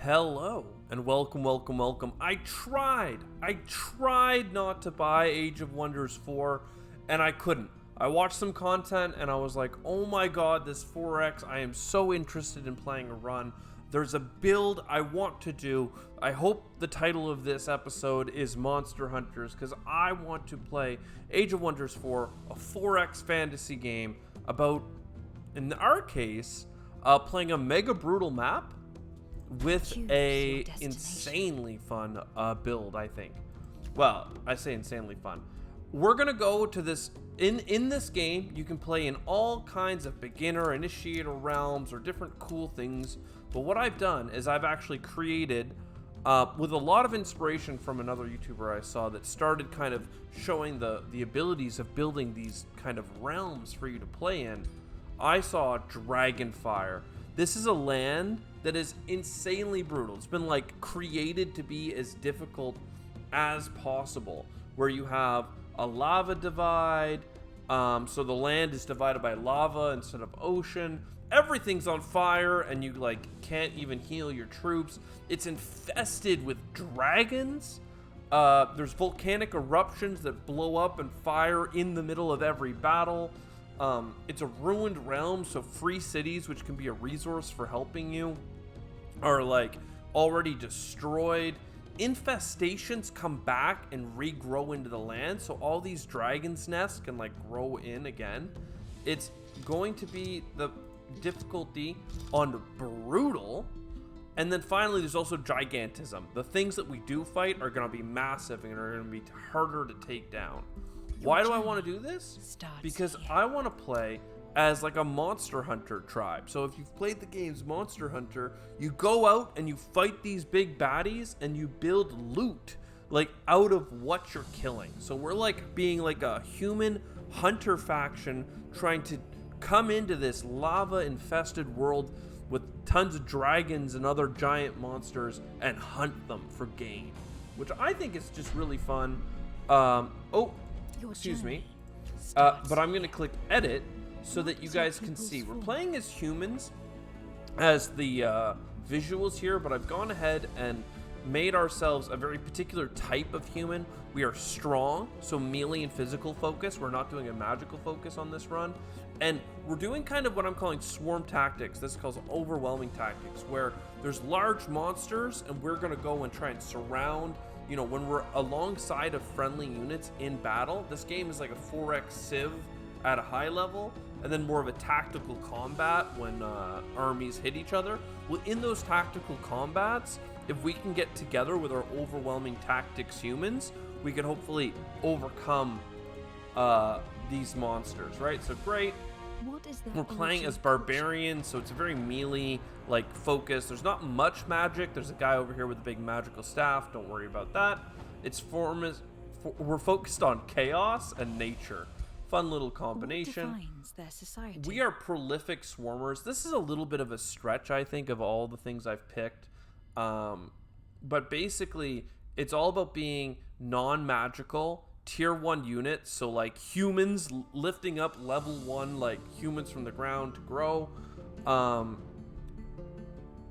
Hello and welcome. I tried not to buy Age of Wonders 4 and I couldn't. I watched some content and I was like, oh my god, this 4X, I am so interested in playing a run. There's a build I want to do. I hope the title of this episode is Monster Hunters because I want to play Age of Wonders 4, a 4X fantasy game about, in our case, playing a mega brutal map with a insanely fun build, I think. Well, I say insanely fun. We're gonna go to this, in this game, you can play in all kinds of beginner, initiator realms, or different cool things. But what I've done is I've actually created, with a lot of inspiration from another YouTuber I saw that started kind of showing the abilities of building these kind of realms for you to play in. I saw Dragonfire. This is a land that is insanely brutal. It's been like created to be as difficult as possible, where you have a lava divide, so the land is divided by lava instead of ocean. Everything's on fire and you like can't even heal your troops. It's infested with dragons. There's volcanic eruptions that blow up and fire in the middle of every battle. It's a ruined realm, so free cities, which can be a resource for helping you, are like already destroyed. Infestations come back and regrow into the land, so all these dragons' nests can like grow in again. It's going to be the difficulty on brutal. And then finally, there's also gigantism. The things that we do fight are going to be massive and are going to be harder to take down. Why do I want to do this? Because I want to play as like a Monster Hunter tribe. So if you've played the games Monster Hunter, you go out and you fight these big baddies and you build loot like out of what you're killing. So we're like being like a human hunter faction trying to come into this lava infested world with tons of dragons and other giant monsters and hunt them for gain, which I think is just really fun. Excuse me, but I'm gonna click edit so that you guys can see. We're playing as humans as the visuals here, but I've gone ahead and made ourselves a very particular type of human. We are strong, so melee and physical focus. We're not doing a magical focus on this run, and we're doing kind of what I'm calling swarm tactics. This is called overwhelming tactics, where there's large monsters and we're gonna go and try and surround. You know, when we're alongside of friendly units in battle, this game is like a 4X Civ at a high level, and then more of a tactical combat when armies hit each other. Well, in those tactical combats, if we can get together with our overwhelming tactics humans, we can hopefully overcome these monsters, right? So great. We're playing as Barbarians, so it's a very melee like focus. There's not much magic. There's a guy over here with a big magical staff. Don't worry about that. We're focused on chaos and nature. Fun little combination. We are prolific swarmers. This is a little bit of a stretch, I think, of all the things I've picked. But basically, it's all about being non-magical tier 1 units, so like humans lifting up level 1 like humans from the ground to grow,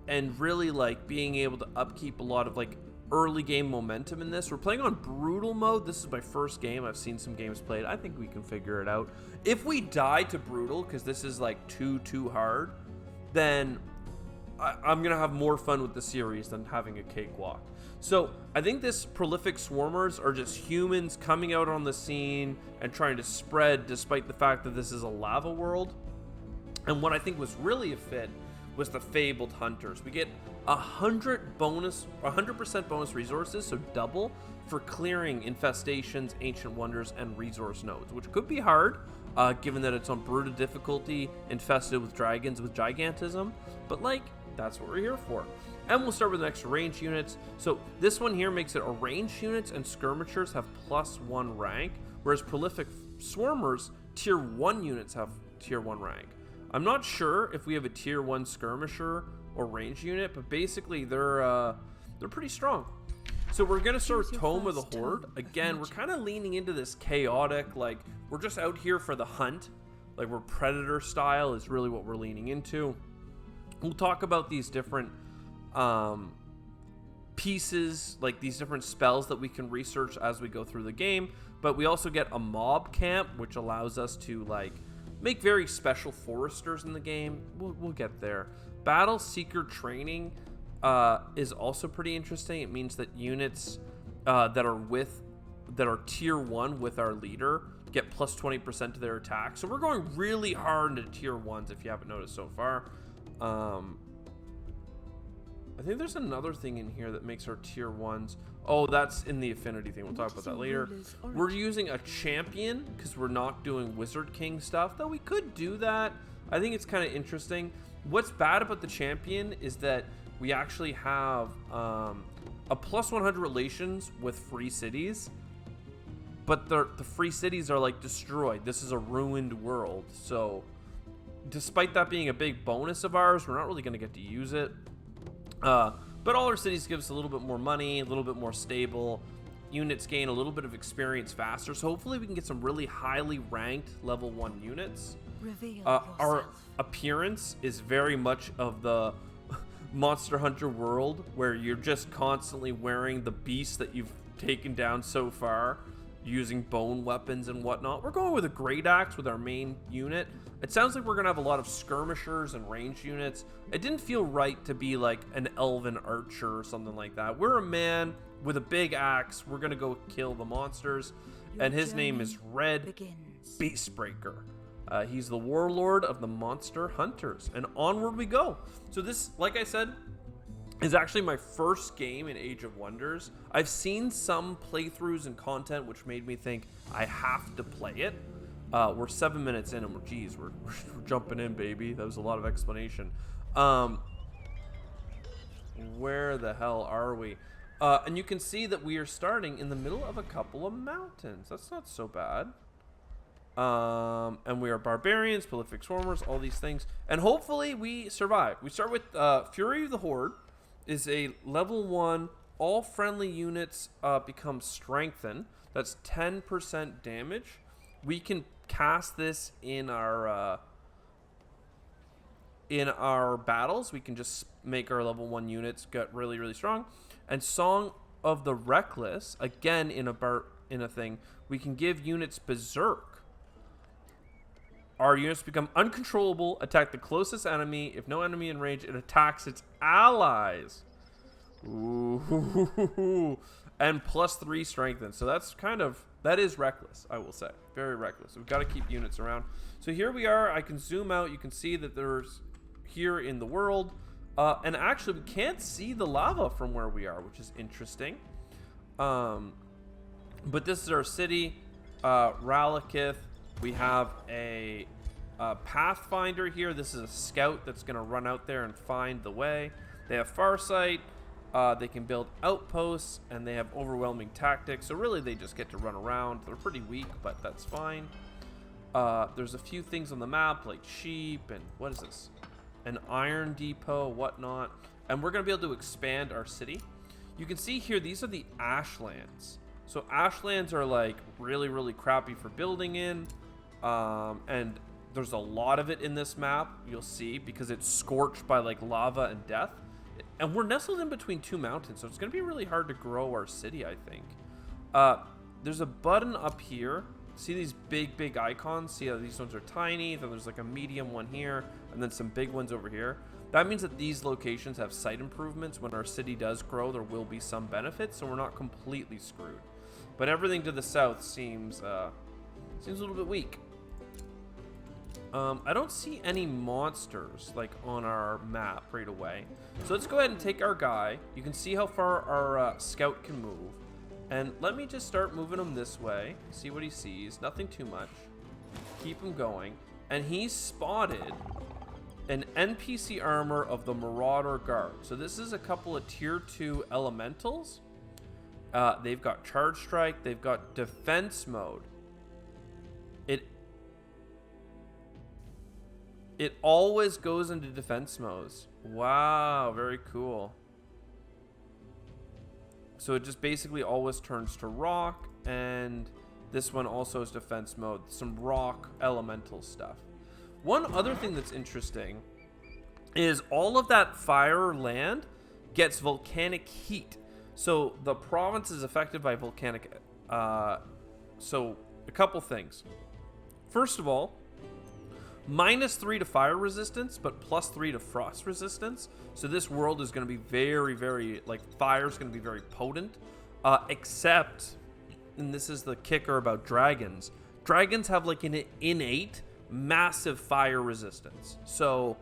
and really like being able to upkeep a lot of like early game momentum in this. We're playing on brutal mode. This is my first game. I've seen some games played. I think we can figure it out. If we die to brutal because this is like too hard, then I'm gonna have more fun with the series than having a cakewalk. So I think this prolific swarmers are just humans coming out on the scene and trying to spread despite the fact that this is a lava world. And what I think was really a fit was the fabled hunters. We get 100% bonus resources, so double, for clearing infestations, ancient wonders, and resource nodes, which could be hard given that it's on brutal difficulty, infested with dragons with gigantism, but like that's what we're here for. And we'll start with the next range units. So this one here makes it a ranged units and skirmishers have +1 rank, whereas prolific swarmers tier 1 units have tier 1 rank. I'm not sure if we have a tier 1 skirmisher or range unit, but basically they're pretty strong. So we're gonna start with Tome of the Horde. Again, we're kind of leaning into this chaotic, like we're just out here for the hunt. Like we're Predator style is really what we're leaning into. We'll talk about these different pieces, like these different spells that we can research as we go through the game. But we also get a mob camp, which allows us to like make very special foresters in the game. We'll get there. Battle Seeker training is also pretty interesting. It means that units that are tier 1 with our leader get plus 20% to their attack. So we're going really hard into tier 1s if you haven't noticed so far. I think there's another thing in here that makes our tier 1s. Oh, that's in the affinity thing. We'll talk about that later. We're using a champion because we're not doing Wizard King stuff, though we could do that. I think it's kind of interesting. What's bad about the champion is that we actually have a plus 100 relations with free cities, but the free cities are like destroyed. This is a ruined world. So despite that being a big bonus of ours, we're not really going to get to use it. But all our cities give us a little bit more money, a little bit more stable. Units gain a little bit of experience faster. So hopefully we can get some really highly ranked level 1 units. Our appearance is very much of the Monster Hunter world, where you're just constantly wearing the beast that you've taken down so far, using bone weapons and whatnot. We're going with a great axe with our main unit. It sounds like we're gonna have a lot of skirmishers and ranged units. It didn't feel right to be like an elven archer or something like that. We're a man with a big axe. We're gonna go kill the monsters, and his name is Red Beastbreaker. He's the warlord of the Monster Hunters, and onward we go. So this, like I said, is actually my first game in Age of Wonders. I've seen some playthroughs and content which made me think I have to play it. We're 7 minutes in and we're jumping in, baby. That was a lot of explanation. Where the hell are we? And you can see that we are starting in the middle of a couple of mountains. That's not so bad. And we are barbarians, prolific swarmers, all these things. And hopefully we survive. We start with Fury of the Horde. Is a level 1. All friendly units become strengthened. That's 10% damage. We can cast this in our battles. We can just make our level 1 units get really, really strong. And Song of the Reckless, again in a thing, we can give units Berserk. Our units become uncontrollable, attack the closest enemy. If no enemy in range, it attacks its allies. Ooh. And plus 3 strengthen. So that is reckless, I will say. Very reckless. We've got to keep units around. So here we are. I can zoom out. You can see that there's here in the world. And actually, we can't see the lava from where we are, which is interesting. But this is our city, Ralakith. We have a Pathfinder here. This is a scout that's going to run out there and find the way. They have Farsight. They can build outposts, and they have overwhelming tactics. So really, they just get to run around. They're pretty weak, but that's fine. There's a few things on the map, like sheep and what is this? An iron depot, whatnot. And we're going to be able to expand our city. You can see here, these are the ashlands. So ashlands are like really, really crappy for building in. And there's a lot of it in this map, you'll see, because it's scorched by like lava and death. And we're nestled in between 2 mountains, so it's going to be really hard to grow our city, I think. There's a button up here. See these big icons? See how these ones are tiny? Then there's like a medium one here, and then some big ones over here. That means that these locations have site improvements. When our city does grow, there will be some benefits, so we're not completely screwed. But everything to the south seems a little bit weak. I don't see any monsters like on our map right away. So let's go ahead and take our guy. You can see how far our scout can move. And let me just start moving him this way. See what he sees. Nothing too much. Keep him going. And he's spotted an NPC armor of the Marauder Guard. So this is a couple of tier 2 elementals. They've got charge strike. They've got defense mode. It always goes into defense modes. Wow, very cool. So it just basically always turns to rock, and this one also is defense mode. Some rock elemental stuff. One other thing that's interesting is all of that fire land gets volcanic heat. So the province is affected by volcanic. So a couple things. First of all, -3 to fire resistance, but +3 to frost resistance. So this world is going to be very, very, like, fire is going to be very potent. Except, and this is the kicker about dragons, dragons have like an innate massive fire resistance. So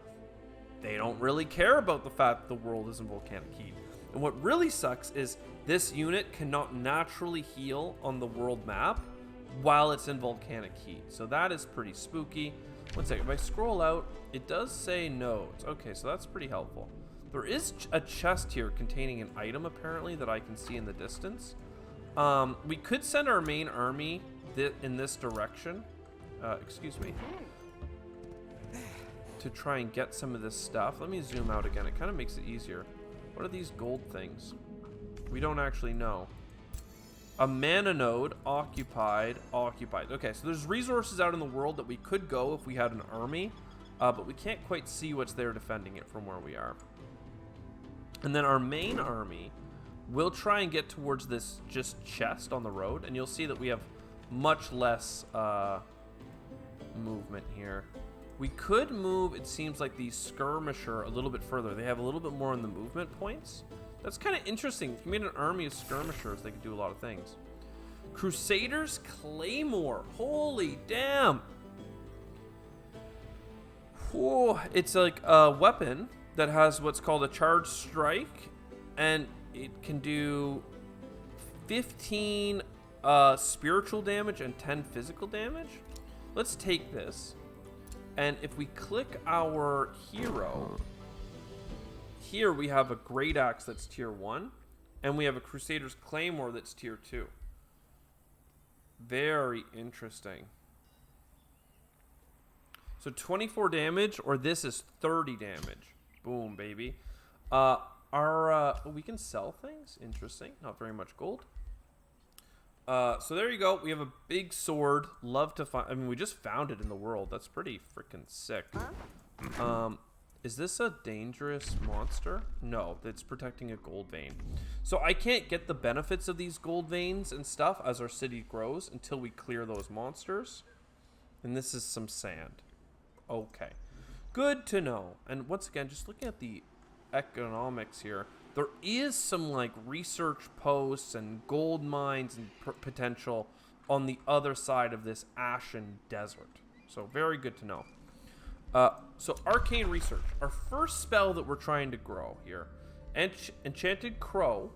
they don't really care about the fact that the world is in volcanic heat. And what really sucks is this unit cannot naturally heal on the world map while it's in volcanic heat. So that is pretty spooky. One second, if I scroll out, it does say nodes. Okay, so that's pretty helpful. There is a chest here containing an item, apparently, that I can see in the distance. We could send our main army in this direction. Excuse me. To try and get some of this stuff. Let me zoom out again. It kind of makes it easier. What are these gold things? We don't actually know. A mana node, occupied. Okay, so there's resources out in the world that we could go if we had an army, but we can't quite see what's there defending it from where we are. And then our main army will try and get towards this just chest on the road, and you'll see that we have much less movement here. We could move, it seems like, the skirmisher a little bit further. They have a little bit more in the movement points. That's kind of interesting. If you made an army of skirmishers, they could do a lot of things. Crusaders Claymore. Holy damn. Whoa. It's like a weapon that has what's called a charged strike, and it can do 15 spiritual damage and 10 physical damage. Let's take this, and if we click our hero, here we have a great axe that's tier 1, and we have a Crusader's Claymore that's tier 2. Very interesting. So 24 damage, or this is 30 damage. Boom, baby. We can sell things. Interesting. Not very much gold. So there you go. We have a big sword. Love to find. I mean, we just found it in the world. That's pretty freaking sick. Is this a dangerous monster? No, it's protecting a gold vein. So I can't get the benefits of these gold veins and stuff as our city grows until we clear those monsters. And this is some sand. Okay. Good to know. And once again, just looking at the economics here, there is some like research posts and gold mines and potential on the other side of this ashen desert. So very good to know. So arcane research, our first spell that we're trying to grow here, Enchanted Crow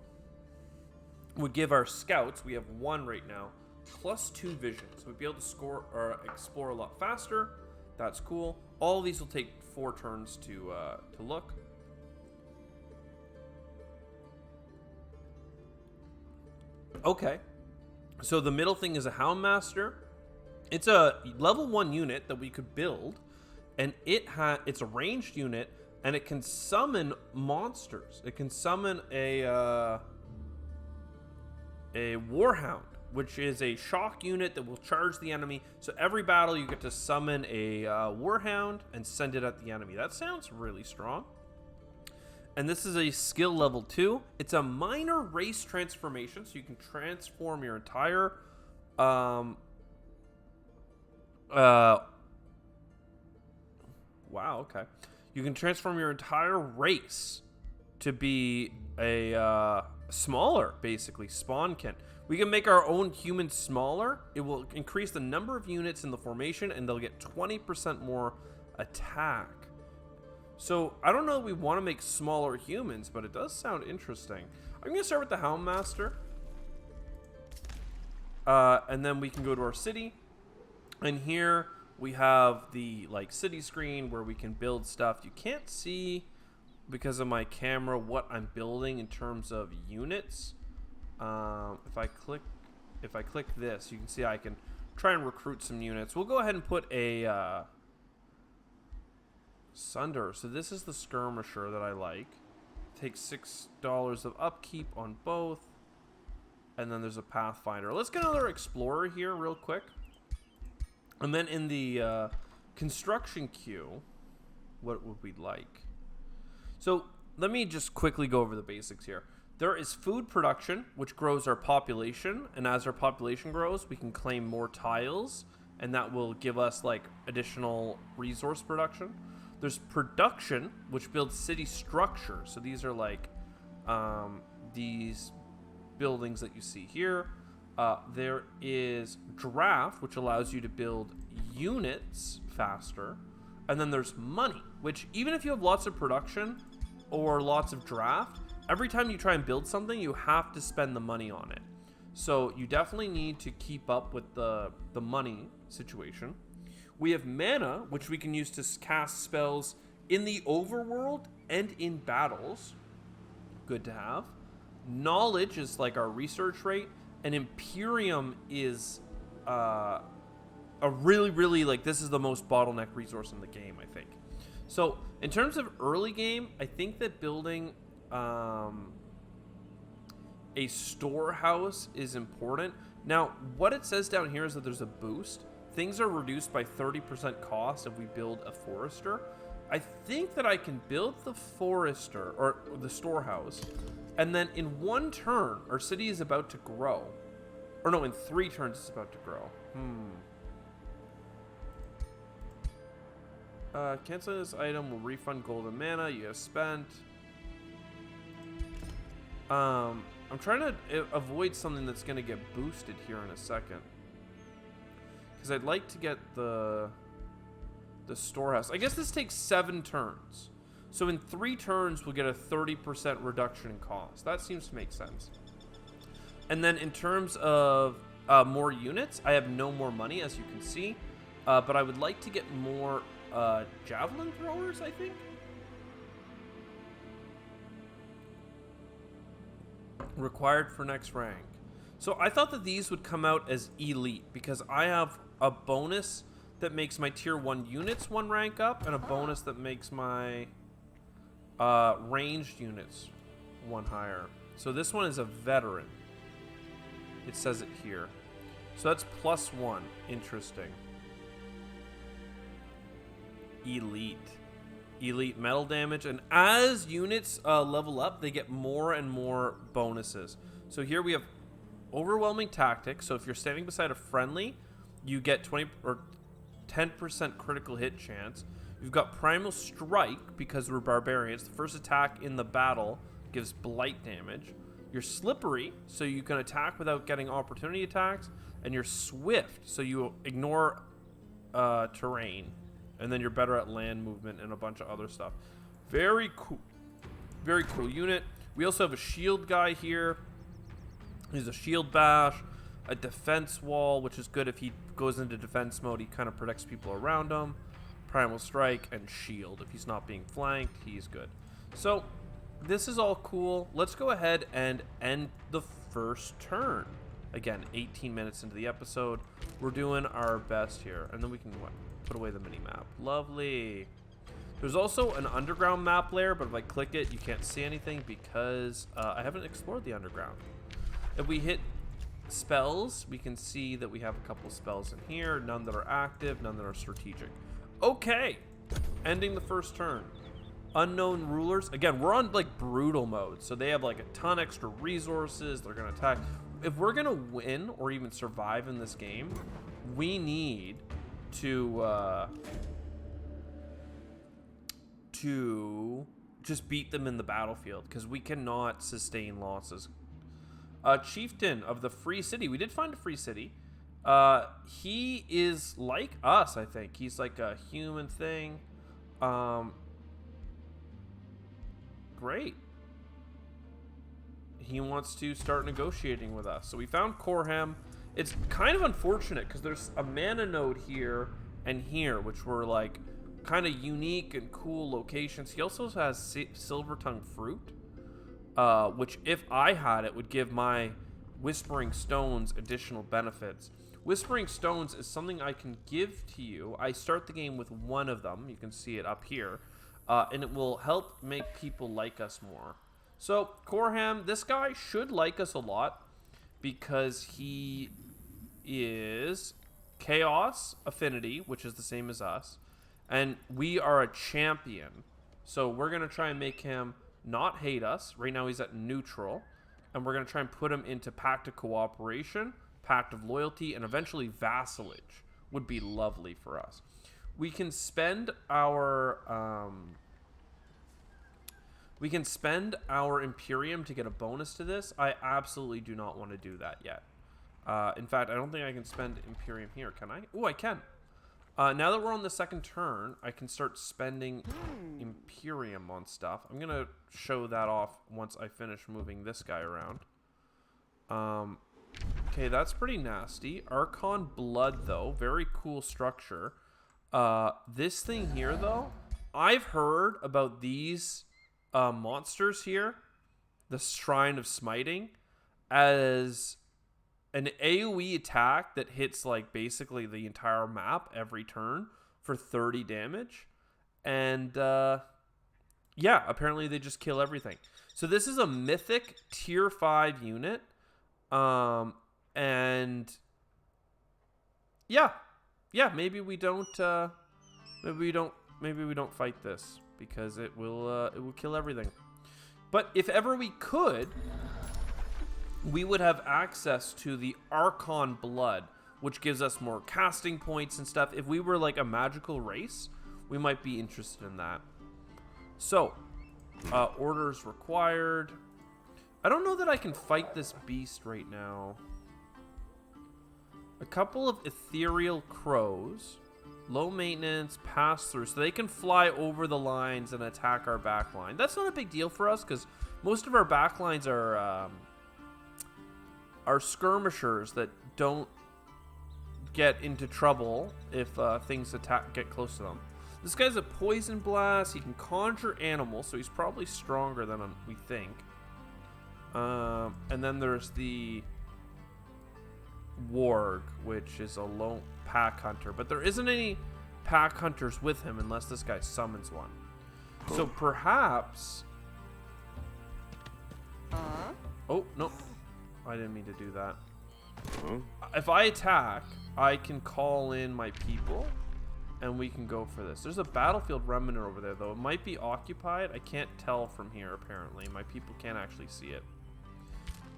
would give our scouts, we have 1 right now, +2 vision. So we'd be able to score or explore a lot faster. That's cool. All of these will take 4 turns to look. Okay. So the middle thing is a Houndmaster. It's a level 1 unit that we could build, and it's a ranged unit, and it can summon monsters. It can summon a Warhound, which is a shock unit that will charge the enemy. So every battle you get to summon a Warhound and send it at the enemy. That sounds really strong. And this is a skill level 2. It's a minor race transformation, so you can transform your entire wow, okay. You can transform your entire race to be a smaller, basically, spawnkin. We can make our own humans smaller. It will increase the number of units in the formation, and they'll get 20% more attack. So I don't know if we want to make smaller humans, but it does sound interesting. I'm going to start with the Houndmaster. And then we can go to our city. And here we have the city screen where we can build stuff. You can't see, because of my camera, what I'm building in terms of units. If I click this, you can see I can try and recruit some units. We'll go ahead and put a Sunder. So this is the skirmisher that I like. Takes $6 of upkeep on both. And then there's a Pathfinder. Let's get another Explorer here real quick. And then in the construction queue, what would we like? So let me just quickly go over the basics here. There is food production, which grows our population, and as our population grows, we can claim more tiles, and that will give us like additional resource production. There's production, which builds city structure. So these are like these buildings that you see here. There is draft, which allows you to build units faster. And then there's money, which even if you have lots of production or lots of draft, every time you try and build something, you have to spend the money on it. So you definitely need to keep up with the money situation. We have mana, which we can use to cast spells in the overworld and in battles. Good to have. Knowledge is like our research rate, and Imperium is a really like, this is the most bottleneck resource in the game, I think. So in terms of early game, I think that building a storehouse is important. Now, what it says down here is that there's a boost. Things are reduced by 30% cost if we build a forester. I think that I can build the forester, or the storehouse, and then in one turn, our city is about to grow. Or no, in 3 turns it's about to grow. Canceling this item will refund golden mana you have spent. I'm trying to avoid something that's going to get boosted here in a second. Because I'd like to get the storehouse. I guess this takes 7 turns. So in 3 turns, we'll get a 30% reduction in cost. That seems to make sense. And then in terms of more units, I have no more money, as you can see. But I would like to get more javelin throwers, I think. Required for next rank. So I thought that these would come out as elite because I have a bonus that makes my tier 1 units 1 rank up, and a bonus that makes my ranged units 1 higher. So this one is a veteran. It says it here. So that's +1. Interesting. Elite metal damage, and as units level up, they get more and more bonuses. So here we have overwhelming tactics. So if you're standing beside a friendly, you get 20 or 10% critical hit chance. You've got primal strike because we're barbarians. The first attack in the battle gives blight damage. You're slippery, so you can attack without getting opportunity attacks, and you're swift, so you ignore terrain. And then you're better at land movement and a bunch of other stuff. Very cool unit. We also have a shield guy here. He's a shield bash, a defense wall, which is good if he goes into defense mode. He kind of protects people around him. Primal strike and shield. If he's not being flanked, he's good. So this is all cool. Let's go ahead and end the first turn. Again, 18 minutes into the episode. We're doing our best here. And then we can put away the mini-map. Lovely. There's also an underground map layer, but if I click it, you can't see anything because I haven't explored the underground. If we hit spells, we can see that we have a couple spells in here. None that are active, none that are strategic. Okay. Ending the first turn. Unknown rulers. Again, we're on like brutal mode, so they have like a ton extra resources. They're going to attack. If we're going to win or even survive in this game, we need to just beat them in the battlefield because we cannot sustain losses. Chieftain of the Free City. We did find a free city. He is like us, I think. He's like a human thing. Great. He wants to start negotiating with us. So we found Corham. It's kind of unfortunate because there's a mana node here and here, which were like kind of unique and cool locations. He also has Silver Tongue Fruit, which if I had it would give my Whispering Stones additional benefits. Whispering Stones is something I can give to you. I start the game with one of them. You can see it up here. And it will help make people like us more. So, Corham, this guy should like us a lot because he is Chaos Affinity, which is the same as us. And we are a champion. So, we're going to try and make him not hate us. Right now, he's at neutral. and we're going to try and put them into Pact of Cooperation, Pact of Loyalty, and eventually Vassalage would be lovely for us. We can spend our Imperium to get a bonus to this. I absolutely do not want to do that yet. In fact, I don't think I can spend Imperium here. Can I? Oh, I can. Now that we're on the second turn, I can start spending Imperium on stuff. I'm going to show that off once I finish moving this guy around. Okay, that's pretty nasty. Archon Blood, though. Very cool structure. This thing here, though, I've heard about these monsters here, the Shrine of Smiting, as an AoE attack that hits like basically the entire map every turn for 30 damage. And yeah, apparently they just kill everything. So this is a mythic tier 5 unit. And yeah, maybe we don't fight this because it will kill everything. But if ever we could, we would have access to the Archon Blood, which gives us more casting points and stuff. If we were like a magical race, we might be interested in that. So, orders required. I don't know that I can fight this beast right now. A couple of ethereal crows. Low maintenance, pass through, so they can fly over the lines and attack our back line. That's not a big deal for us because most of our back lines are skirmishers that don't get into trouble if things get close to them. This guy's a poison blast. He can conjure animals, so he's probably stronger than we think. And then there's the Warg, which is a lone pack hunter, but there isn't any pack hunters with him unless this guy summons one. So perhaps... Oh, no. I didn't mean to do that. If I attack, I can call in my people, and we can go for this. There's a battlefield remnant over there, though. It might be occupied. I can't tell from here, apparently. My people can't actually see it.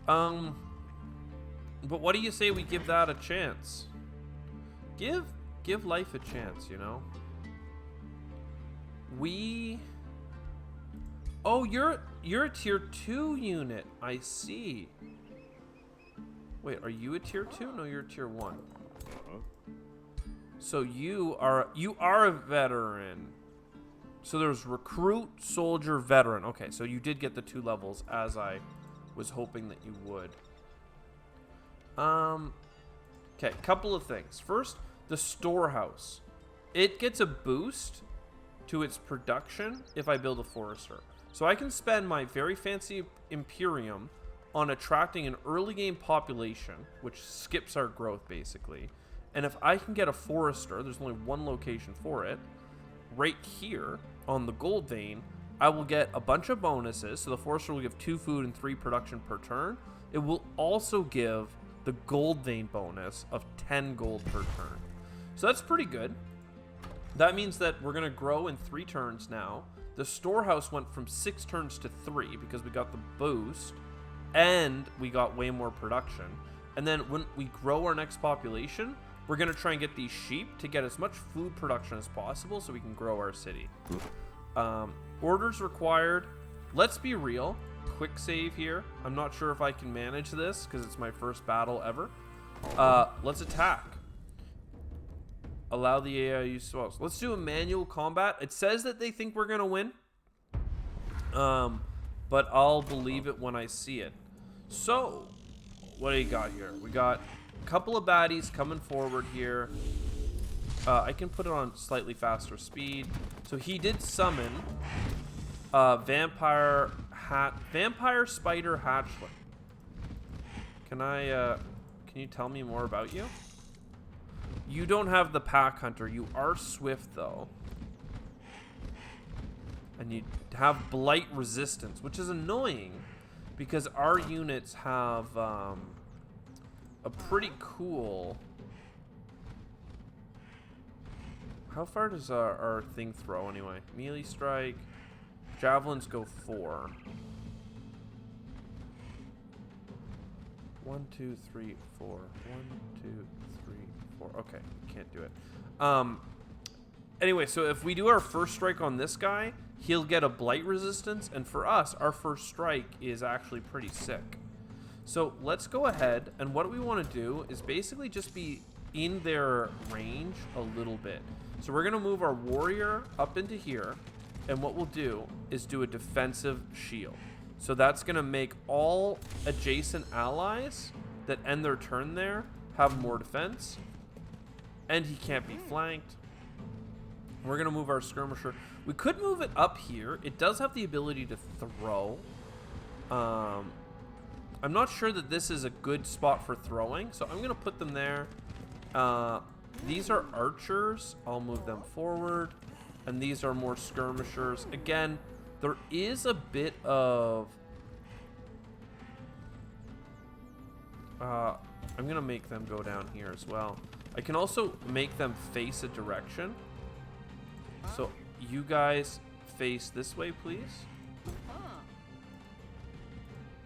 But what do you say we give that a chance? Give life a chance, you know? Oh, you're a tier 2 unit. I see. Wait, are you a tier 2? No, you're a tier 1. So you are a veteran. So there's recruit, soldier, veteran. Okay, so you did get the 2 levels as I was hoping that you would. Okay, couple of things. First, the storehouse. It gets a boost to its production if I build a forester. So I can spend my very fancy Imperium on attracting an early game population, which skips our growth basically. And if I can get a forester, there's only one location for it, right here on the gold vein, I will get a bunch of bonuses. So the forester will give 2 food and 3 production per turn. It will also give the gold vein bonus of 10 gold per turn. So that's pretty good. That means that we're going to grow in 3 turns now. The storehouse went from 6 turns to 3 because we got the boost and we got way more production. And then when we grow our next population, we're going to try and get these sheep to get as much food production as possible so we can grow our city. Orders required. Let's be real. Quick save here. I'm not sure if I can manage this because it's my first battle ever. Let's attack. Allow the AI use spells. Let's do a manual combat. It says that they think we're gonna win, but I'll believe it when I see it. So, what do you got here? We got a couple of baddies coming forward here. I can put it on slightly faster speed. So he did summon vampire spider hatchling. Can you tell me more about you? You don't have the pack hunter. You are swift though. And you have blight resistance, which is annoying because our units have a pretty cool... How far does our thing throw anyway? Melee strike. Javelins go 4. 1, 2, 3, 4. 1, 2, 3, 4. Okay, can't do it. Anyway, so if we do our first strike on this guy, he'll get a blight resistance, and for us, our first strike is actually pretty sick. So let's go ahead, and what we want to do is basically just be in their range a little bit. So we're going to move our warrior up into here, and what we'll do is do a defensive shield. So that's going to make all adjacent allies that end their turn there have more defense, and he can't be flanked. We're going to move our skirmisher. We could move it up here. It does have the ability to throw. I'm not sure that this is a good spot for throwing, so I'm going to put them there. These are archers. I'll move them forward. And these are more skirmishers. Again, there is a bit of... I'm going to make them go down here as well. I can also make them face a direction. So you guys face this way, please.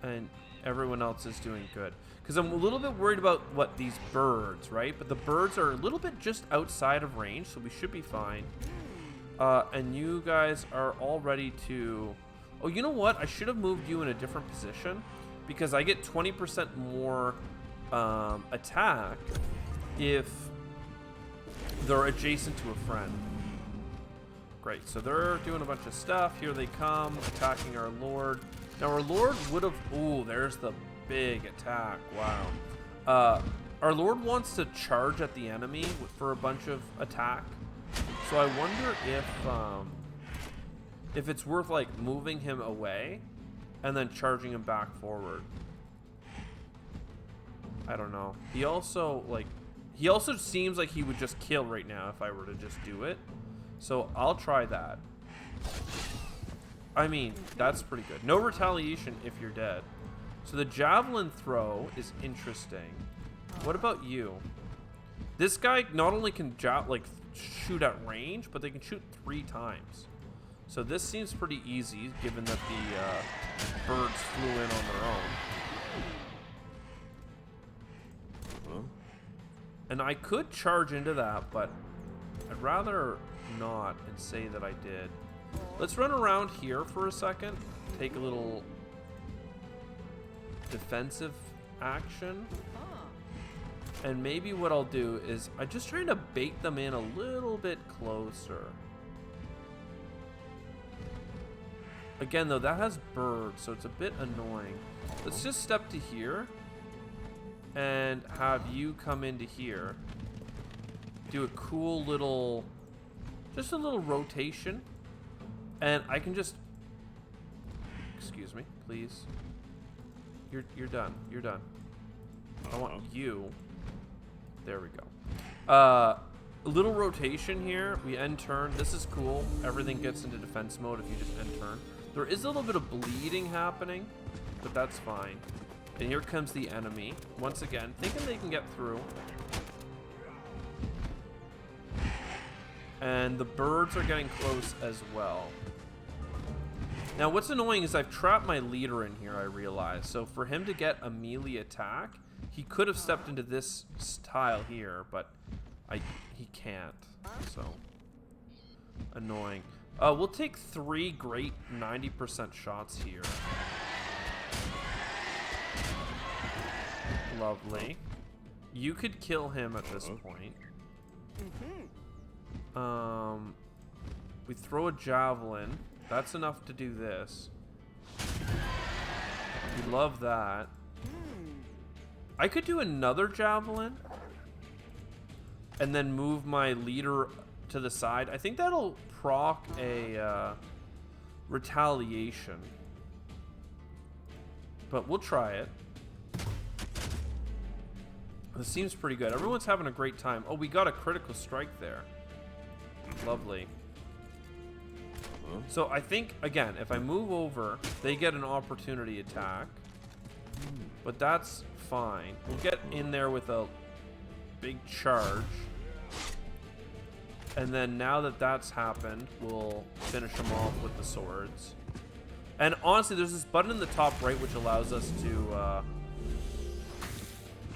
And everyone else is doing good. Because I'm a little bit worried about what these birds, right? But the birds are a little bit just outside of range, so we should be fine. And you guys are all ready to... Oh, you know what? I should have moved you in a different position, because I get 20% more attack if they're adjacent to a friend. Great, so they're doing a bunch of stuff. Here they come, attacking our lord. Now our lord would have... Ooh, there's the big attack. Wow. Our lord wants to charge at the enemy for a bunch of attack. So I wonder if it's worth like moving him away and then charging him back forward. I don't know. He also seems like he would just kill right now if I were to just do it. So I'll try that. I mean, that's pretty good. No retaliation if you're dead. So the javelin throw is interesting. What about you? This guy not only can shoot at range, but they can shoot 3 times. So this seems pretty easy, given that the birds flew in on their own. And I could charge into that, but I'd rather not and say that I did. Let's run around here for a second. Take a little defensive action. And maybe what I'll do is I'm just trying to bait them in a little bit closer. Again, though, that has birds, so it's a bit annoying. Let's just step to here and have you come into here. Do a cool little, just a little rotation. And I can just, excuse me, please. You're done. You're done. I want you. There we go. A little rotation here. We end turn. This is cool. Everything gets into defense mode if you just end turn. There is a little bit of bleeding happening, but that's fine. And here comes the enemy. Once again, thinking they can get through. And the birds are getting close as well. Now, what's annoying is I've trapped my leader in here, I realize. So for him to get a melee attack, he could have stepped into this tile here, but he can't. So, annoying. We'll take 3 great 90% shots here. Lovely. You could kill him at this point. We throw a javelin. That's enough to do this. We love that. I could do another javelin and then move my leader to the side. I think that'll proc a retaliation, but we'll try it. This seems pretty good. Everyone's having a great time. Oh, we got a critical strike there. Lovely. So I think, again, if I move over, they get an opportunity attack. But that's fine. We'll get in there with a big charge. And then now that that's happened, we'll finish them off with the swords. And honestly, there's this button in the top right which allows us to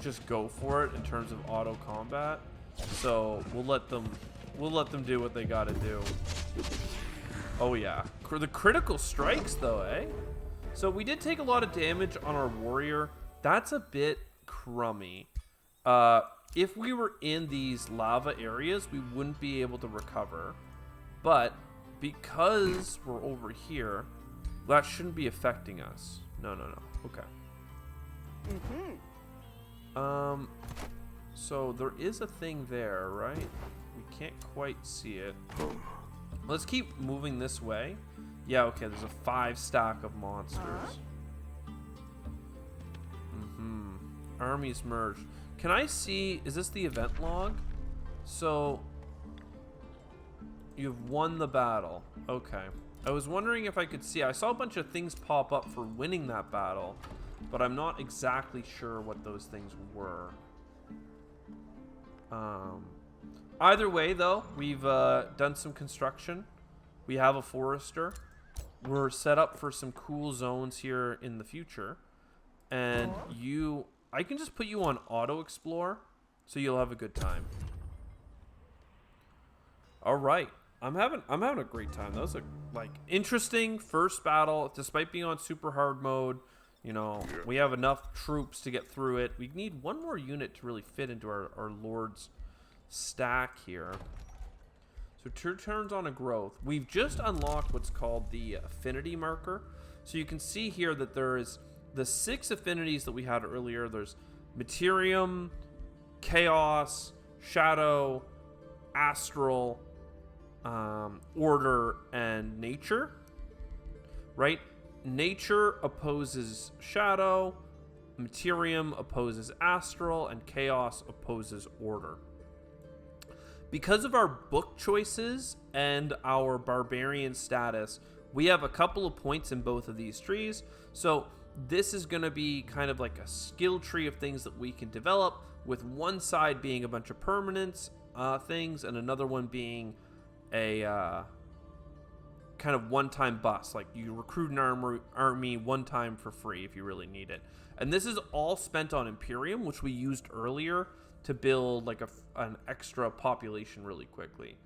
just go for it in terms of auto combat. So we'll let them do what they gotta do. Oh yeah, the critical strikes though, eh? So we did take a lot of damage on our warrior. That's a bit crummy. If we were in these lava areas, we wouldn't be able to recover. But because we're over here, that shouldn't be affecting us. No. Okay. So there is a thing there, right? We can't quite see it. Let's keep moving this way. Yeah, okay, there's a 5 stack of monsters. Armies merged. Can I see, is this the event log? So, you've won the battle. Okay. I was wondering if I could see, I saw a bunch of things pop up for winning that battle, but I'm not exactly sure what those things were. Either way, though, we've done some construction. We have a forester. We're set up for some cool zones here in the future. And I can just put you on auto explore, so you'll have a good time. All right, I'm having a great time. That was a interesting first battle, despite being on super hard mode. You know, we have enough troops to get through it. We need one more unit to really fit into our Lord's stack here. So 2 turns on a growth. We've just unlocked what's called the affinity marker. So you can see here that there is the 6 affinities that we had earlier. There's Materium, Chaos, Shadow, Astral, Order, and Nature. Right? Nature opposes Shadow, Materium opposes Astral, and Chaos opposes Order. Because of our book choices and our Barbarian status, we have a couple of points in both of these trees. So this is going to be kind of like a skill tree of things that we can develop, with one side being a bunch of permanence things and another one being a kind of one-time bust. Like you recruit an army one time for free if you really need it. And this is all spent on Imperium, which we used earlier to build like an extra population really quickly.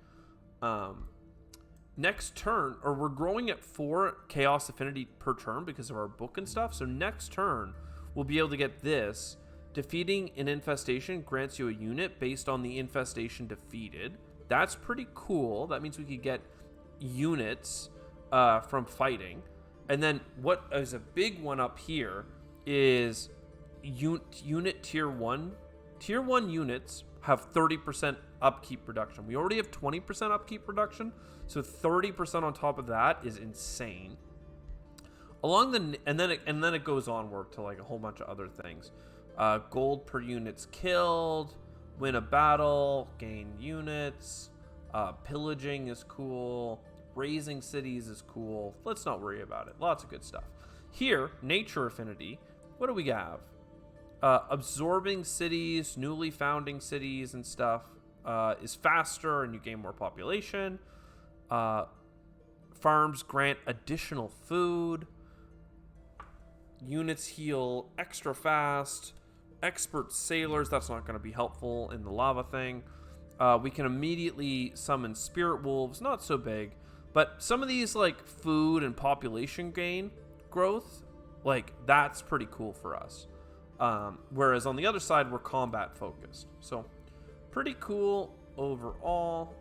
Next turn, or we're growing at 4 chaos affinity per turn because of our book and stuff. So next turn, we'll be able to get this. Defeating an infestation grants you a unit based on the infestation defeated. That's pretty cool. That means we could get units from fighting. And then what is a big one up here is unit tier 1. Tier 1 units have 30% upkeep reduction. We already have 20% upkeep reduction, so 30% on top of that is insane. And then it goes onward to like a whole bunch of other things. Gold per units killed, win a battle, gain units, pillaging is cool, raising cities is cool. Let's not worry about it. Lots of good stuff. Here, nature affinity, what do we have? Absorbing cities, newly founding cities and stuff is faster and you gain more population. Farms grant additional food. Units heal extra fast. Expert sailors, that's not going to be helpful in the lava thing. We can immediately summon spirit wolves, not so big. But some of these like food and population gain growth, like that's pretty cool for us. Whereas on the other side, we're combat focused. So pretty cool overall.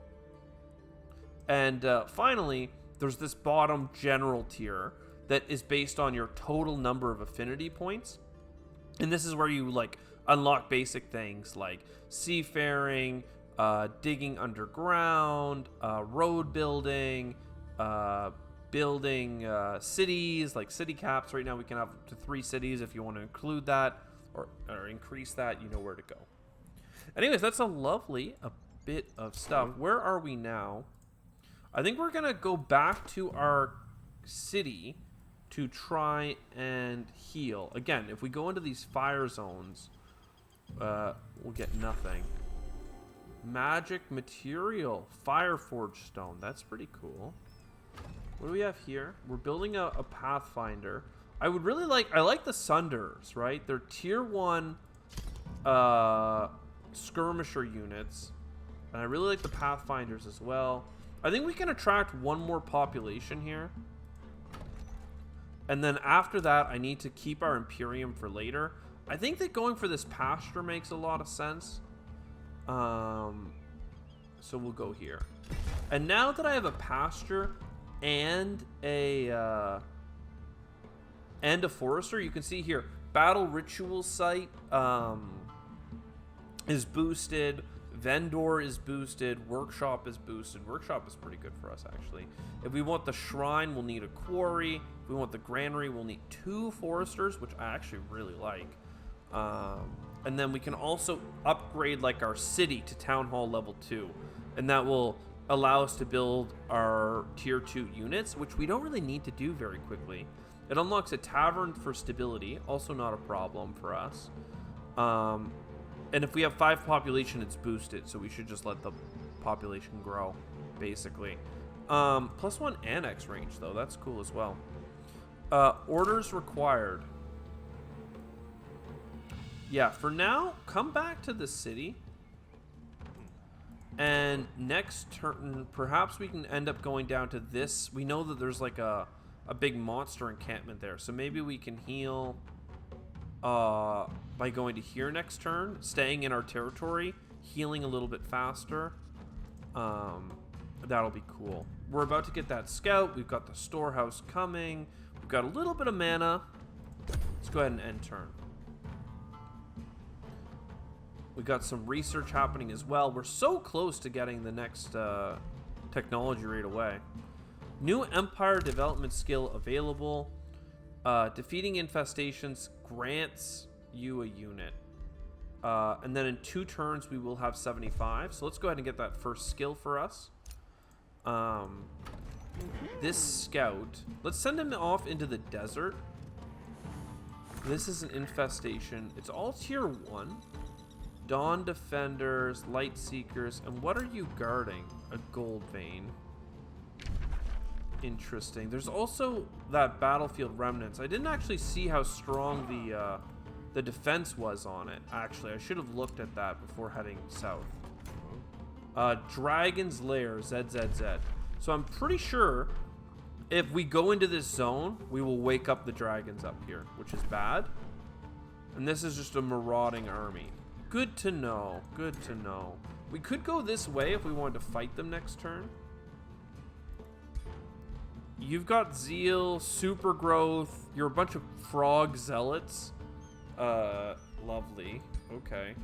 And finally, there's this bottom general tier that is based on your total number of affinity points. And this is where you like unlock basic things like seafaring, digging underground, road building, building cities, like city caps. Right now we can have up to 3 cities. If you want to include that or increase that, you know where to go. Anyways, that's a bit of stuff. Where are we now? I think we're gonna go back to our city to try and heal. Again, if we go into these fire zones, we'll get nothing. Magic material, Fireforge stone. That's pretty cool. What do we have here? We're building a Pathfinder. I like the Sunders, right? They're tier 1 skirmisher units. And I really like the Pathfinders as well. I think we can attract one more population here. And then after that, I need to keep our Imperium for later. I think that going for this pasture makes a lot of sense. So we'll go here. And now that I have a pasture and a forester, you can see here, battle ritual site is boosted. Vendor is boosted. Workshop is boosted. Workshop is pretty good for us, actually. If we want the shrine, we'll need a quarry. If we want the granary, we'll need 2 foresters, which I actually really like. And then we can also upgrade like our city to town hall level 2, and that will allow us to build our tier 2 units, which we don't really need to do very quickly. It unlocks a tavern for stability, also not a problem for us. And if we have 5 population, it's boosted, so we should just let the population grow, basically. +1 annex range, though. That's cool as well. Orders required. Yeah, for now, come back to the city. And next turn, perhaps we can end up going down to this. We know that there's like a big monster encampment there, so maybe we can heal by going to here next turn, staying in our territory, healing a little bit faster. That'll be cool. We're about to get that scout. We've got the storehouse coming. We've got a little bit of mana. Let's go ahead and end turn. We got some research happening as well. We're so close to getting the next technology right away. New empire development skill available. Defeating infestations grants you a unit. And then in 2 turns, we will have 75. So let's go ahead and get that first skill for us. This scout, let's send him off into the desert. This is an infestation. It's all tier 1. Dawn Defenders, Light Seekers, and what are you guarding? A gold vein. Interesting. There's also that Battlefield Remnants. I didn't actually see how strong the defense was on it. Actually, I should have looked at that before heading south. Dragon's Lair, ZZZ. So I'm pretty sure if we go into this zone, we will wake up the dragons up here, which is bad. And this is just a marauding army. Good to know. Good to know. We could go this way if we wanted to fight them next turn. You've got Zeal, Super Growth. You're a bunch of frog zealots. Lovely. Okay.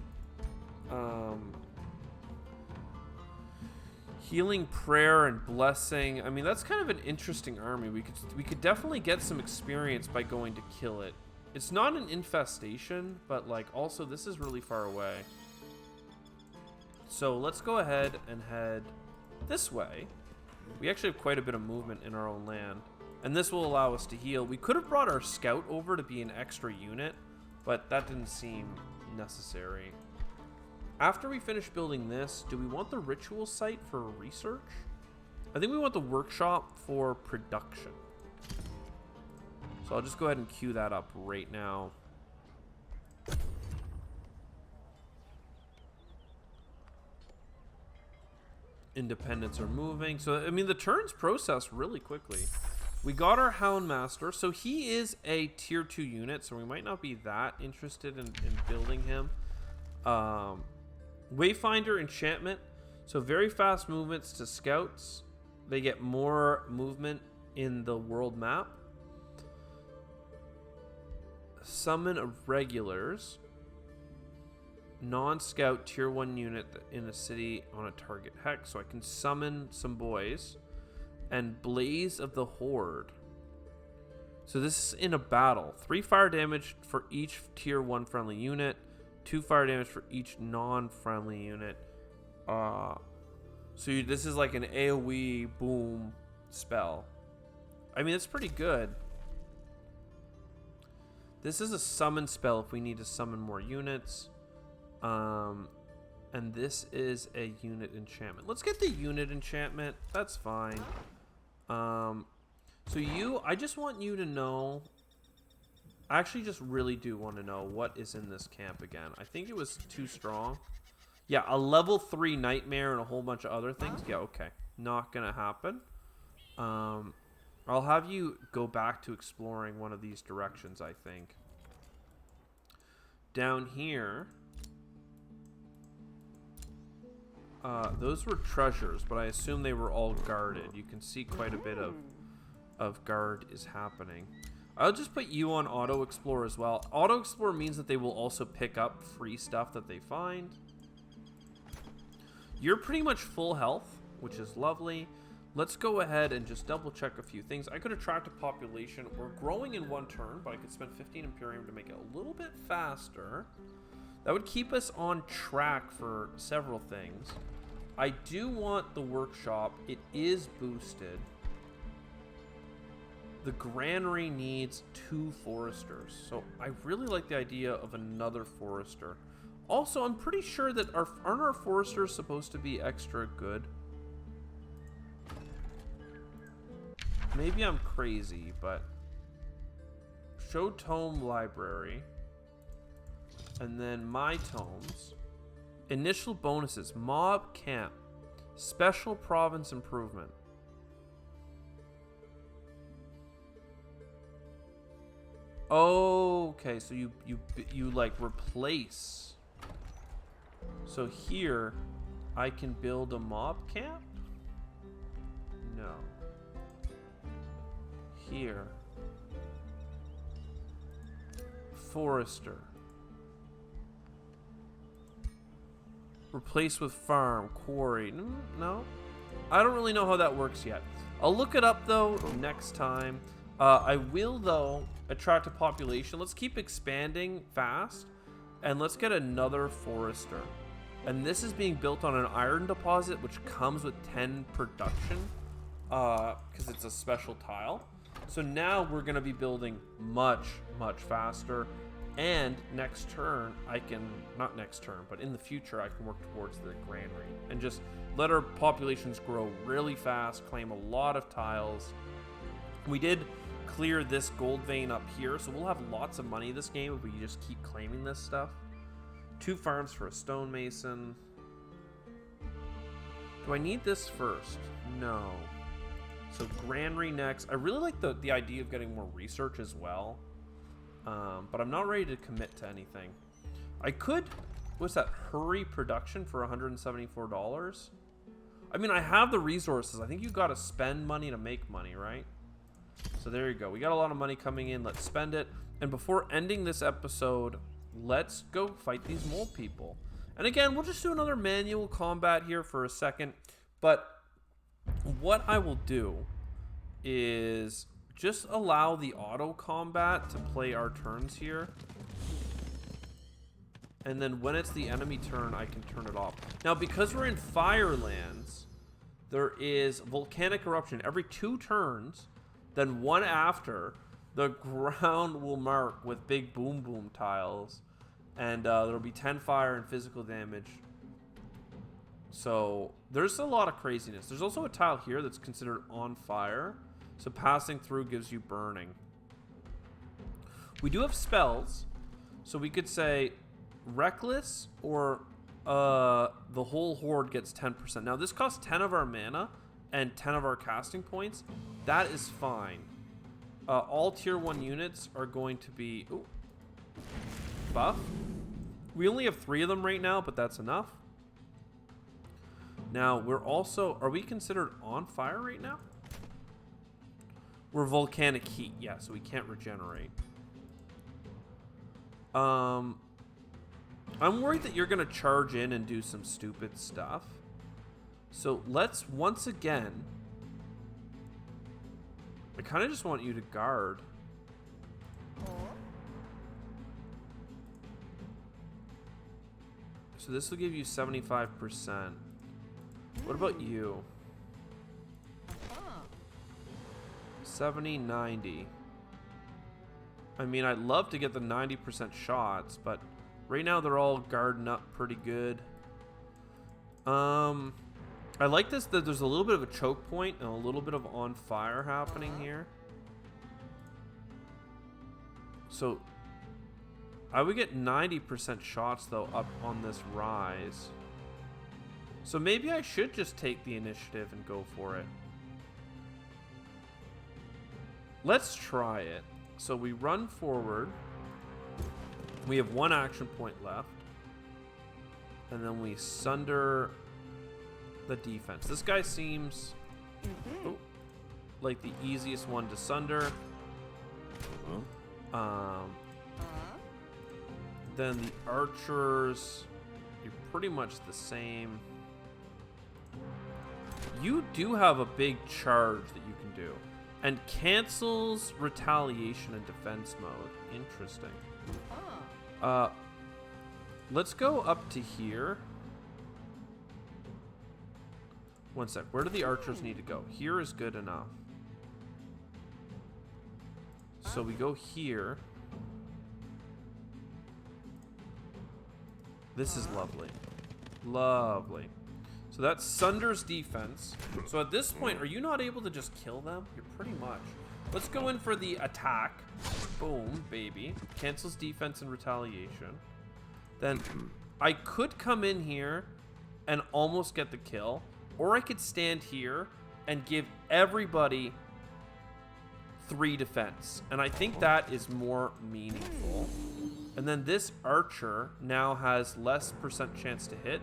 Healing Prayer and Blessing. I mean, that's kind of an interesting army. We could definitely get some experience by going to kill it. It's not an infestation, but like also this is really far away. So let's go ahead and head this way. We actually have quite a bit of movement in our own land, and this will allow us to heal. We could have brought our scout over to be an extra unit, but that didn't seem necessary. After we finish building this, do we want the ritual site for research? I think we want the workshop for production. So I'll just go ahead and queue that up right now. Independents are moving. So, I mean, the turns process really quickly. We got our Houndmaster. So he is a tier 2 unit, so we might not be that interested in building him. Wayfinder enchantment. So very fast movements to scouts. They get more movement in the world map. Summon of regulars. Non-scout tier 1 unit in a city on a target hex. So I can summon some boys. And Blaze of the Horde. So this is in a battle. 3 fire damage for each tier 1 friendly unit. 2 fire damage for each non-friendly unit. This is like an AOE boom spell. I mean, it's pretty good. This is a summon spell if we need to summon more units. And this is a unit enchantment. Let's get the unit enchantment. That's fine. I just want you to know I actually just really do want to know what is in this camp again. I think it was too strong. Yeah, a level 3 nightmare and a whole bunch of other things. Yeah, okay. Not gonna happen. I'll have you go back to exploring one of these directions, I think. Down here, those were treasures, but I assume they were all guarded. You can see quite a bit of guard is happening. I'll just put you on auto explore as well. Auto explore means that they will also pick up free stuff that they find. You're pretty much full health, which is lovely. Let's go ahead and just double check a few things. I could attract a population. We're growing in 1 turn, but I could spend 15 Imperium to make it a little bit faster. That would keep us on track for several things. I do want the workshop. It is boosted. The granary needs 2 foresters, so I really like the idea of another forester. Also, I'm pretty sure that aren't our foresters supposed to be extra good? Maybe I'm crazy, but show tome library, and then my tomes. Initial bonuses: mob camp, special province improvement. Okay, so you like replace. So here, I can build a mob camp? No. Here. Forester. Replace with farm, quarry. No? I don't really know how that works yet. I'll look it up though next time. I will though attract a population. Let's keep expanding fast. And let's get another forester. And this is being built on an iron deposit, which comes with 10 production. Because it's a special tile. So now we're going to be building much, much faster. And next turn, I can, not next turn, but in the future, I can work towards the granary. And just let our populations grow really fast, claim a lot of tiles. We did clear this gold vein up here, so we'll have lots of money this game if we just keep claiming this stuff. 2 farms for a stonemason. Do I need this first? No. So granary next. I really like the idea of getting more research as well. But I'm not ready to commit to anything. I could, what's that, hurry production for $174? I mean, I have the resources. I think you got to spend money to make money, right? So there you go. We got a lot of money coming in. Let's spend it. And before ending this episode, let's go fight these mole people. And again, we'll just do another manual combat here for a second. But what I will do is just allow the auto combat to play our turns here. And then when it's the enemy turn, I can turn it off. Now, because we're in Firelands, there is volcanic eruption every 2 turns. Then one after, the ground will mark with big boom boom tiles. And there'll be 10 fire and physical damage. So there's a lot of craziness. There's also a tile here that's considered on fire. So passing through gives you burning. We do have spells. So we could say reckless or the whole horde gets 10%. Now this costs 10 of our mana and 10 of our casting points. That is fine. All tier 1 units are going to be buff. We only have 3 of them right now, but that's enough. Now we're also, are we considered on fire right now? We're volcanic heat, yeah, so we can't regenerate. I'm worried that you're gonna charge in and do some stupid stuff. So let's once again, I kind of just want you to guard. So this will give you 75%. What about you? 70, 90. I mean, I'd love to get the 90% shots, but right now they're all guarding up pretty good. I like this, that there's a little bit of a choke point and a little bit of on fire happening here. So I would get 90% shots though up on this rise. So maybe I should just take the initiative and go for it. Let's try it. So we run forward. We have 1 action point left. And then we sunder the defense. This guy seems like the easiest one to sunder. Then the archers, you're pretty much the same. You do have a big charge that you can do. And cancels retaliation and defense mode. Interesting. Let's go up to here. One sec. Where do the archers need to go? Here is good enough. So we go here. This is lovely. Lovely. So that's Sunder's defense. So at this point, are you not able to just kill them? You're pretty much. Let's go in for the attack. Boom, baby. Cancels defense and retaliation. Then I could come in here and almost get the kill. Or I could stand here and give everybody 3 defense. And I think that is more meaningful. And then this archer now has less % chance to hit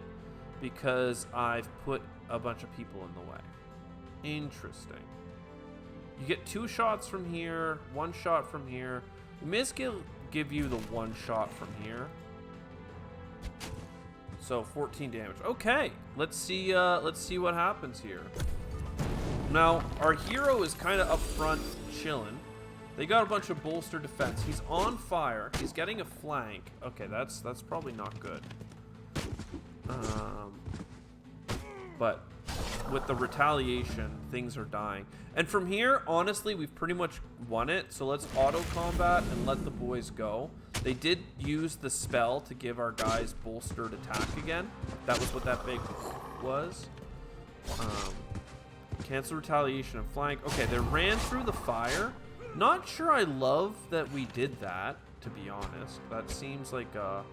because I've put a bunch of people in the way. Interesting. You get 2 shots from here, 1 shot from here. We may as well give you the 1 shot from here. So 14 damage. Okay, let's see what happens here. Now our hero is kind of up front chilling. They got a bunch of bolster defense. He's on fire. He's getting a flank. Okay, that's probably not good. But with the retaliation, things are dying. And from here, honestly, we've pretty much won it. So let's auto combat and let the boys go. They did use the spell to give our guys bolstered attack again. That was what that big was. Cancel retaliation and flank. Okay, they ran through the fire. Not sure I love that we did that, to be honest. That seems like a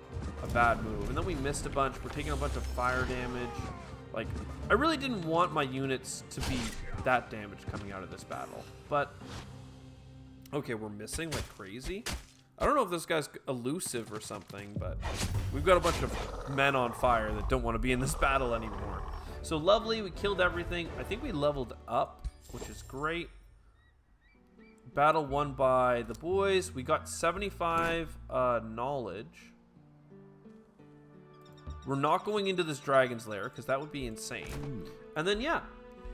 bad move. And then we missed a bunch. We're taking a bunch of fire damage. Like, I really didn't want my units to be that damaged coming out of this battle. But, okay, we're missing like crazy. I don't know if this guy's elusive or something, but we've got a bunch of men on fire that don't want to be in this battle anymore. So lovely, we killed everything. I think we leveled up, which is great. Battle won by the boys. We got 75 knowledge. We're not going into this dragon's lair because that would be insane. And then, yeah.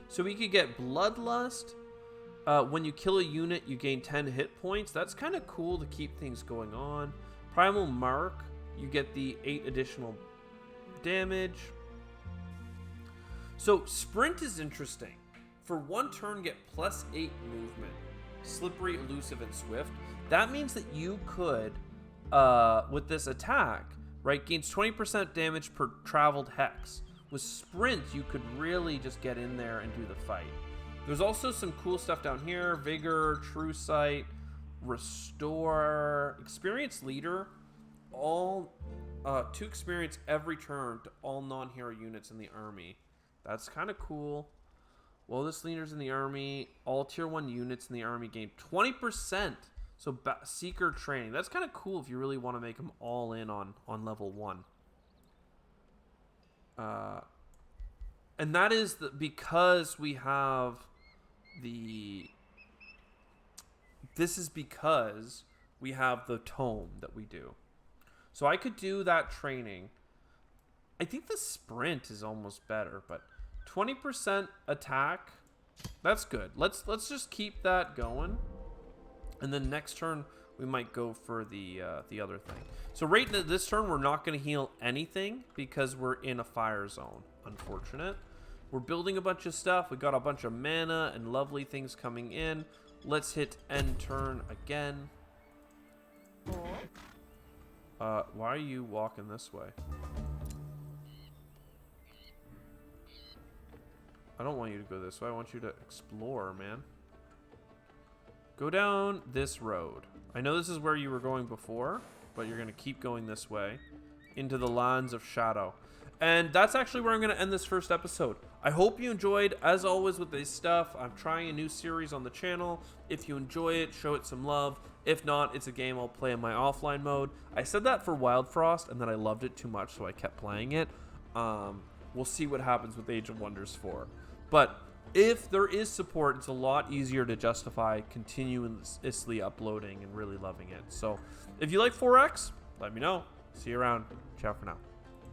So we could get Bloodlust. When you kill a unit, you gain 10 hit points. That's kind of cool to keep things going on. Primal Mark. You get the 8 additional damage. So Sprint is interesting. For 1 turn, get +8 movement. Slippery, elusive, and swift. That means that you could, with this attack, right, gains 20% damage per traveled hex. With Sprint, you could really just get in there and do the fight. There's also some cool stuff down here. Vigor, True Sight, Restore, Experience Leader. All 2 experience every turn to all non-hero units in the army. That's kind of cool. Well, this leader's in the army. All tier 1 units in the army gain 20%. So Seeker training. That's kind of cool if you really want to make them all in on level 1. And that is because we have the... This is because we have the tome that we do. So I could do that training. I think the sprint is almost better, but 20% attack, that's good. Let's just keep that going. And then next turn, we might go for the other thing. So right this turn, we're not going to heal anything because we're in a fire zone. Unfortunate. We're building a bunch of stuff. We got a bunch of mana and lovely things coming in. Let's hit end turn again. Why are you walking this way? I don't want you to go this way. I want you to explore, man. Go down this road. I know this is where you were going before, but you're going to keep going this way into the lands of shadow. And that's actually where I'm going to end this first episode. I hope you enjoyed. As always with this stuff, I'm trying a new series on the channel. If you enjoy it, show it some love. If not, it's a game I'll play in my offline mode. I said that for Wild Frost, and then I loved it too much, so I kept playing it. We'll see what happens with Age of Wonders 4. But if there is support, it's a lot easier to justify continuously uploading and really loving it. So if you like 4X, let me know. See you around. Ciao for now.